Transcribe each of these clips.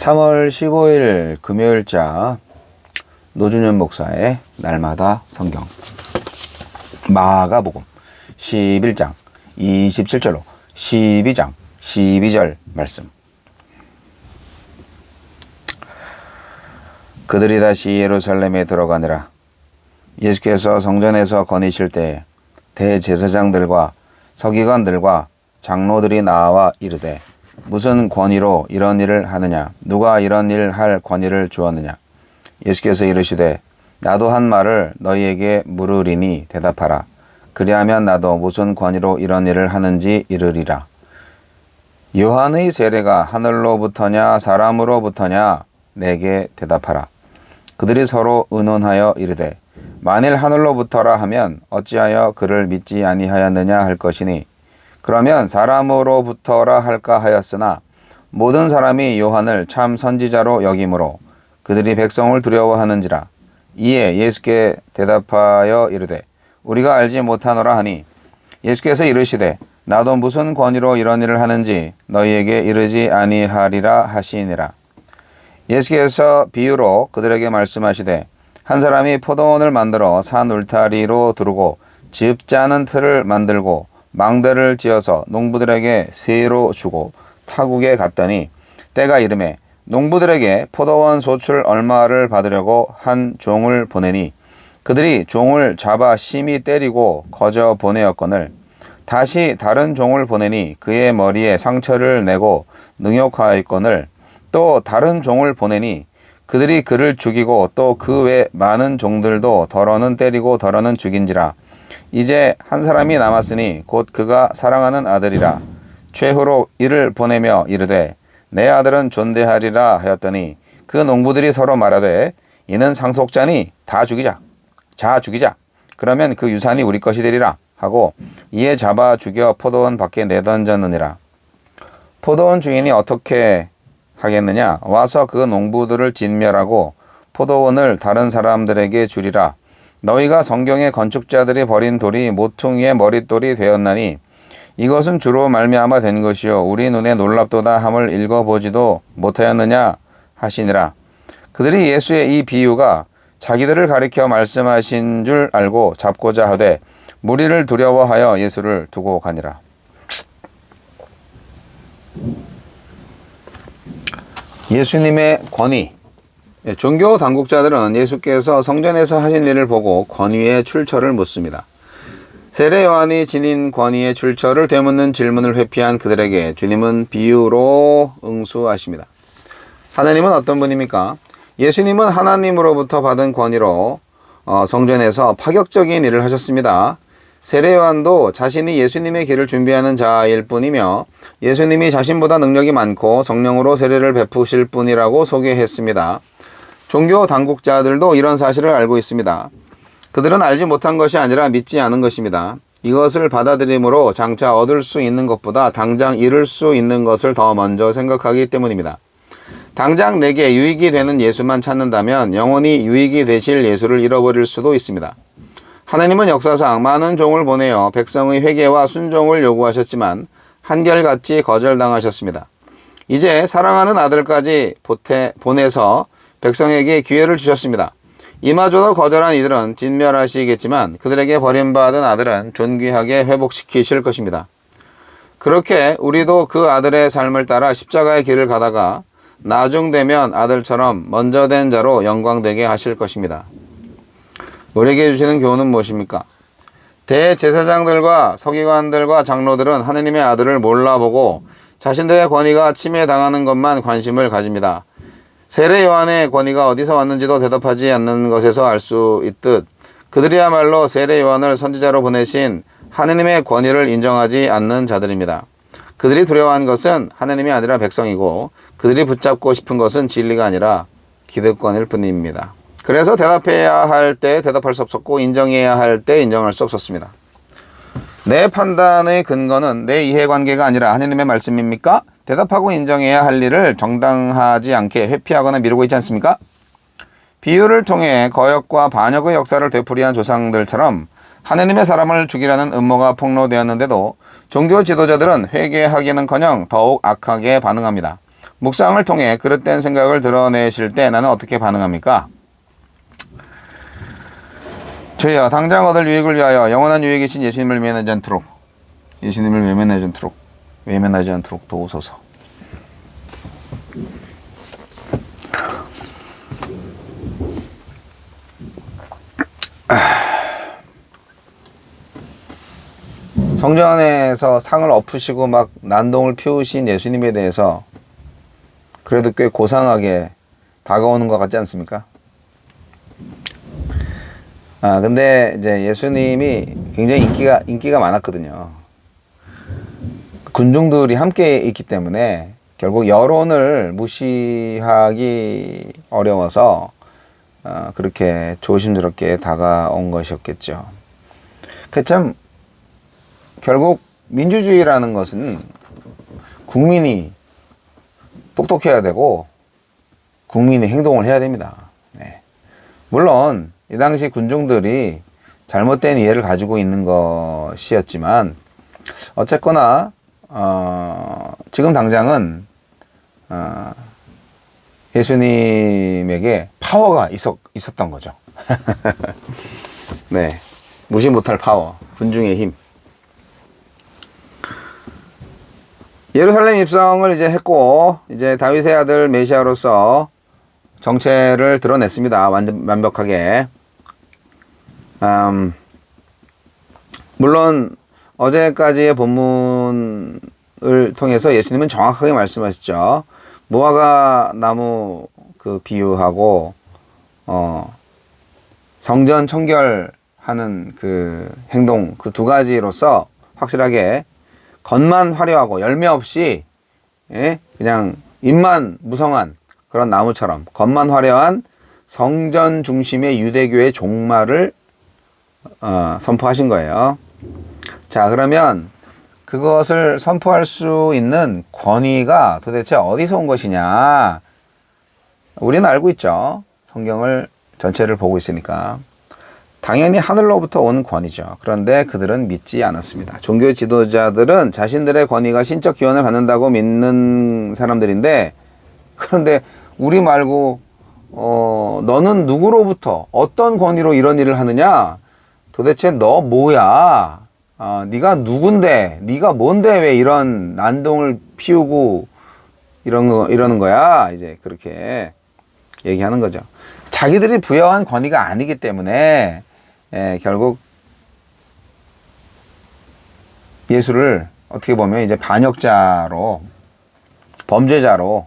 3월 15일 금요일자 노준현 목사의 날마다 성경 마가복음 11장 27절로 12장 12절 말씀. 그들이 다시 예루살렘에 들어가니라. 예수께서 성전에서 거니실 때 대제사장들과 서기관들과 장로들이 나와 이르되 무슨 권위로 이런 일을 하느냐? 누가 이런 일 할 권위를 주었느냐? 예수께서 이르시되 나도 한 말을 너희에게 물으리니 대답하라. 그리하면 나도 무슨 권위로 이런 일을 하는지 이르리라. 요한의 세례가 하늘로부터냐 사람으로부터냐? 내게 대답하라. 그들이 서로 의논하여 이르되 만일 하늘로부터라 하면 어찌하여 그를 믿지 아니하였느냐 할 것이니 그러면 사람으로부터라 할까 하였으나 모든 사람이 요한을 참 선지자로 여김으로 그들이 백성을 두려워하는지라. 이에 예수께 대답하여 이르되 우리가 알지 못하노라 하니 예수께서 이르시되 나도 무슨 권위로 이런 일을 하는지 너희에게 이르지 아니하리라 하시니라. 예수께서 비유로 그들에게 말씀하시되 한 사람이 포도원을 만들어 산 울타리로 두르고 즙 짜는 틀을 만들고 망대를 지어서 농부들에게 세로 주고 타국에 갔더니 때가 이르매 농부들에게 포도원 소출 얼마를 받으려고 한 종을 보내니 그들이 종을 잡아 심히 때리고 거저 보내었거늘 다시 다른 종을 보내니 그의 머리에 상처를 내고 능욕하였거늘 또 다른 종을 보내니 그들이 그를 죽이고 또 그 외 많은 종들도 더러는 때리고 더러는 죽인지라. 이제 한 사람이 남았으니 곧 그가 사랑하는 아들이라. 최후로 이를 보내며 이르되 내 아들은 존대하리라 하였더니 그 농부들이 서로 말하되 이는 상속자니 다 죽이자. 자 죽이자. 그러면 그 유산이 우리 것이 되리라 하고 이에 잡아 죽여 포도원 밖에 내던졌느니라. 포도원 주인이 어떻게 하겠느냐? 와서 그 농부들을 진멸하고 포도원을 다른 사람들에게 주리라. 너희가 성경의 건축자들이 버린 돌이 모퉁이의 머릿돌이 되었나니 이것은 주로 말미암아 된 것이요 우리 눈에 놀랍도다 함을 읽어보지도 못하였느냐 하시니라. 그들이 예수의 이 비유가 자기들을 가리켜 말씀하신 줄 알고 잡고자 하되 무리를 두려워하여 예수를 두고 가니라. 예수님의 권위. 종교 당국자들은 예수께서 성전에서 하신 일을 보고 권위의 출처를 묻습니다. 세례 요한이 지닌 권위의 출처를 되묻는 질문을 회피한 그들에게 주님은 비유로 응수하십니다. 하나님은 어떤 분입니까? 예수님은 하나님으로부터 받은 권위로 성전에서 파격적인 일을 하셨습니다. 세례 요한도 자신이 예수님의 길을 준비하는 자일 뿐이며 예수님이 자신보다 능력이 많고 성령으로 세례를 베푸실 분이라고 소개했습니다. 종교 당국자들도 이런 사실을 알고 있습니다. 그들은 알지 못한 것이 아니라 믿지 않은 것입니다. 이것을 받아들임으로 장차 얻을 수 있는 것보다 당장 잃을 수 있는 것을 더 먼저 생각하기 때문입니다. 당장 내게 유익이 되는 예수만 찾는다면 영원히 유익이 되실 예수를 잃어버릴 수도 있습니다. 하나님은 역사상 많은 종을 보내어 백성의 회개와 순종을 요구하셨지만 한결같이 거절당하셨습니다. 이제 사랑하는 아들까지 보내서 백성에게 기회를 주셨습니다. 이마저도 거절한 이들은 진멸하시겠지만 그들에게 버림받은 아들은 존귀하게 회복시키실 것입니다. 그렇게 우리도 그 아들의 삶을 따라 십자가의 길을 가다가 나중 되면 아들처럼 먼저 된 자로 영광되게 하실 것입니다. 우리에게 주시는 교훈은 무엇입니까? 대제사장들과 서기관들과 장로들은 하느님의 아들을 몰라보고 자신들의 권위가 침해당하는 것만 관심을 가집니다. 세례 요한의 권위가 어디서 왔는지도 대답하지 않는 것에서 알 수 있듯 그들이야말로 세례 요한을 선지자로 보내신 하느님의 권위를 인정하지 않는 자들입니다. 그들이 두려워한 것은 하느님이 아니라 백성이고 그들이 붙잡고 싶은 것은 진리가 아니라 기득권일 뿐입니다. 그래서 대답해야 할 때 대답할 수 없었고 인정해야 할 때 인정할 수 없었습니다. 내 판단의 근거는 내 이해관계가 아니라 하느님의 말씀입니까? 대답하고 인정해야 할 일을 정당하지 않게 회피하거나 미루고 있지 않습니까? 비유를 통해 거역과 반역의 역사를 되풀이한 조상들처럼 하느님의 사람을 죽이라는 음모가 폭로되었는데도 종교 지도자들은 회개하기는커녕 더욱 악하게 반응합니다. 묵상을 통해 그릇된 생각을 드러내실 때 나는 어떻게 반응합니까? 주여, 당장 얻을 유익을 위하여 영원한 유익이신 예수님을 외면하지 않도록 도우소서. 성전에서 상을 엎으시고 막 난동을 피우신 예수님에 대해서 그래도 꽤 고상하게 다가오는 것 같지 않습니까? 근데 이제 예수님이 굉장히 인기가 많았거든요. 군중들이 함께 있기 때문에 결국 여론을 무시하기 어려워서 그렇게 조심스럽게 다가온 것이었겠죠. 참 결국 민주주의라는 것은 국민이 똑똑해야 되고 국민이 행동을 해야 됩니다. 네. 물론 이 당시 군중들이 잘못된 이해를 가지고 있는 것이었지만 어쨌거나 지금 당장은 예수님에게 파워가 있었던 거죠. 네, 무시 못할 파워, 군중의 힘. 예루살렘 입성을 이제 했고 이제 다윗의 아들 메시아로서 정체를 드러냈습니다. 완벽하게. 물론 어제까지의 본문을 통해서 예수님은 정확하게 말씀하셨죠. 무화과 나무 그 비유하고 성전 청결하는 그 행동 그 두 가지로서 확실하게 겉만 화려하고 열매 없이 그냥 잎만 무성한 그런 나무처럼 겉만 화려한 성전 중심의 유대교의 종말을 선포하신 거예요. 자, 그러면 그것을 선포할 수 있는 권위가 도대체 어디서 온 것이냐? 우리는 알고 있죠. 성경을 전체를 보고 있으니까. 당연히 하늘로부터 온 권위죠. 그런데 그들은 믿지 않았습니다. 종교 지도자들은 자신들의 권위가 신적 기원을 갖는다고 믿는 사람들인데, 그런데 우리 말고 너는 누구로부터 어떤 권위로 이런 일을 하느냐? 도대체 너 뭐야? 네가 누군데? 네가 뭔데 왜 이런 난동을 피우고 이러는 거야? 이제 그렇게 얘기하는 거죠. 자기들이 부여한 권위가 아니기 때문에 결국 예수를 어떻게 보면 이제 반역자로 범죄자로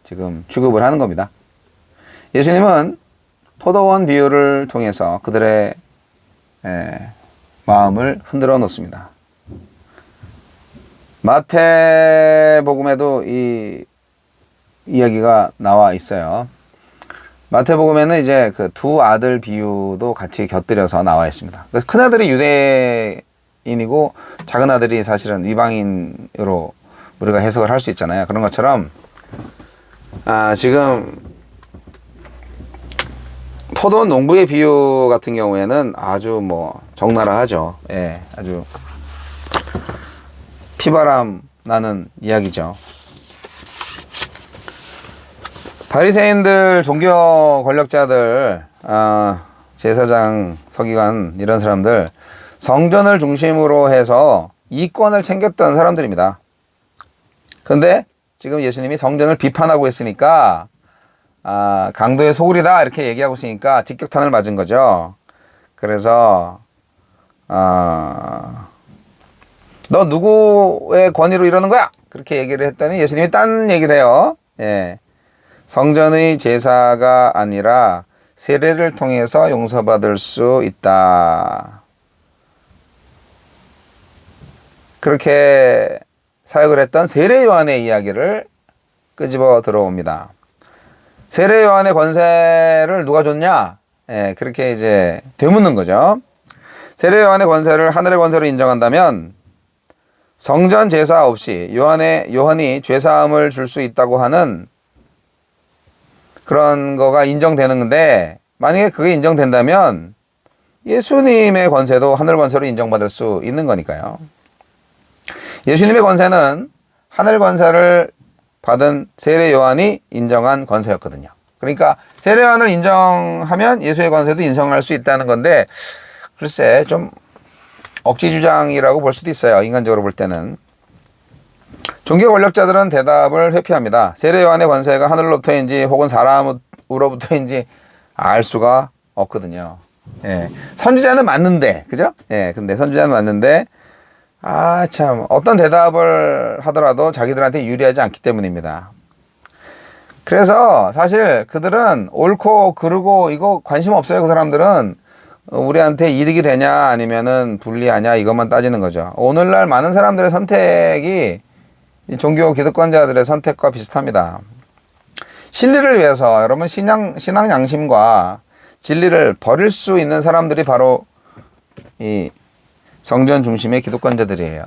지금 취급을 하는 겁니다. 예수님은 포도원 비유를 통해서 그들의 마음을 흔들어 놓습니다. 마태복음에도 이 이야기가 나와 있어요. 마태복음에는 이제 그 두 아들 비유도 같이 곁들여서 나와 있습니다. 큰 아들이 유대인이고 작은 아들이 사실은 이방인으로 우리가 해석을 할 수 있잖아요. 그런 것처럼 지금 포도원 농부의 비유 같은 경우에는 아주 적나라하죠. 예, 아주 피바람 나는 이야기죠. 바리새인들, 종교 권력자들, 제사장, 서기관 이런 사람들 성전을 중심으로 해서 이권을 챙겼던 사람들입니다. 그런데 지금 예수님이 성전을 비판하고 있으니까 강도의 소굴이다 이렇게 얘기하고 있으니까 직격탄을 맞은 거죠. 그래서 너 누구의 권위로 이러는 거야? 그렇게 얘기를 했더니 예수님이 딴 얘기를 해요. 예. 성전의 제사가 아니라 세례를 통해서 용서받을 수 있다. 그렇게 사역을 했던 세례 요한의 이야기를 끄집어 들어옵니다. 세례 요한의 권세를 누가 줬냐? 예, 그렇게 이제 되묻는 거죠. 세례 요한의 권세를 하늘의 권세로 인정한다면 성전 제사 없이 요한이 죄사함을 줄 수 있다고 하는 그런 거가 인정되는 건데, 만약에 그게 인정된다면 예수님의 권세도 하늘 권세로 인정받을 수 있는 거니까요. 예수님의 권세는 하늘 권세를 받은 세례 요한이 인정한 권세였거든요. 그러니까 세례 요한을 인정하면 예수의 권세도 인정할 수 있다는 건데, 글쎄 좀 억지 주장이라고 볼 수도 있어요. 인간적으로 볼 때는. 종교 권력자들은 대답을 회피합니다. 세례 요한의 권세가 하늘로부터인지 혹은 사람으로부터인지 알 수가 없거든요. 예. 선지자는 맞는데, 그죠? 예. 근데 선지자는 맞는데, 참, 어떤 대답을 하더라도 자기들한테 유리하지 않기 때문입니다. 그래서 사실 그들은 옳고 그르고 이거 관심 없어요. 그 사람들은 우리한테 이득이 되냐 아니면은 불리하냐 이것만 따지는 거죠. 오늘날 많은 사람들의 선택이 이 종교 기득권자들의 선택과 비슷합니다. 진리를 위해서 여러분 신앙 양심과 진리를 버릴 수 있는 사람들이 바로 이 성전 중심의 기득권자들이에요.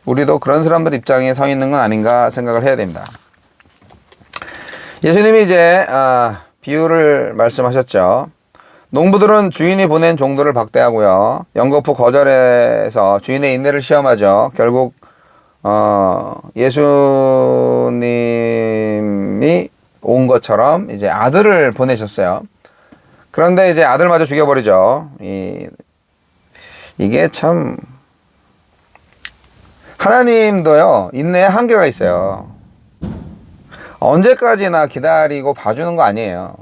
우리도 그런 사람들 입장에 서 있는 건 아닌가 생각을 해야 됩니다. 예수님이 이제 비유를 말씀하셨죠. 농부들은 주인이 보낸 종들을 박대하고요. 연거푸 거절해서 주인의 인내를 시험하죠. 결국 예수님이 온 것처럼 이제 아들을 보내셨어요. 그런데 이제 아들마저 죽여버리죠. 이게 참 하나님도요 인내에 한계가 있어요. 언제까지나 기다리고 봐주는 거 아니에요.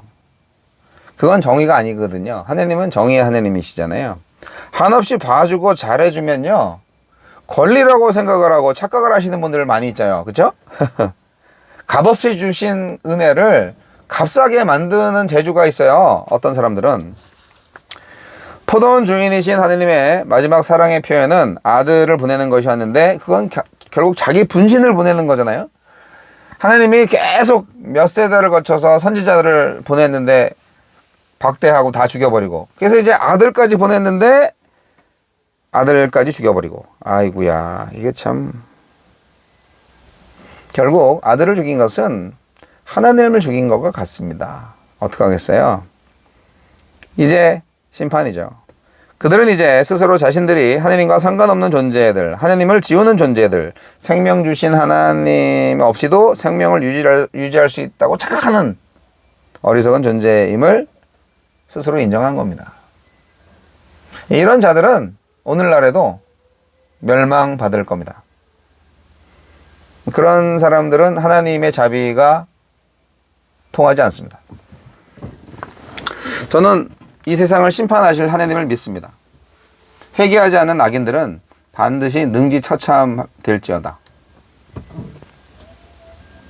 그건 정의가 아니거든요. 하나님은 정의의 하나님이시잖아요. 한없이 봐주고 잘해주면요 권리라고 생각을 하고 착각을 하시는 분들 많이 있잖아요. 그렇죠? 값없이 주신 은혜를 값싸게 만드는 재주가 있어요. 어떤 사람들은. 포도원 주인이신 하나님의 마지막 사랑의 표현은 아들을 보내는 것이었는데 그건 결국 자기 분신을 보내는 거잖아요. 하나님이 계속 몇 세대를 거쳐서 선지자들을 보냈는데 박대하고 다 죽여버리고, 그래서 이제 아들까지 보냈는데 아들까지 죽여버리고, 아이고야 이게 참, 결국 아들을 죽인 것은 하나님을 죽인 것과 같습니다. 어떡하겠어요? 이제 심판이죠. 그들은 이제 스스로 자신들이 하나님과 상관없는 존재들, 하나님을 지우는 존재들, 생명 주신 하나님 없이도 생명을 유지할 수 있다고 착각하는 어리석은 존재임을 스스로 인정한 겁니다. 이런 자들은 오늘날에도 멸망받을 겁니다. 그런 사람들은 하나님의 자비가 통하지 않습니다. 저는 이 세상을 심판하실 하나님을 믿습니다. 회개하지 않는 악인들은 반드시 능지처참될지어다.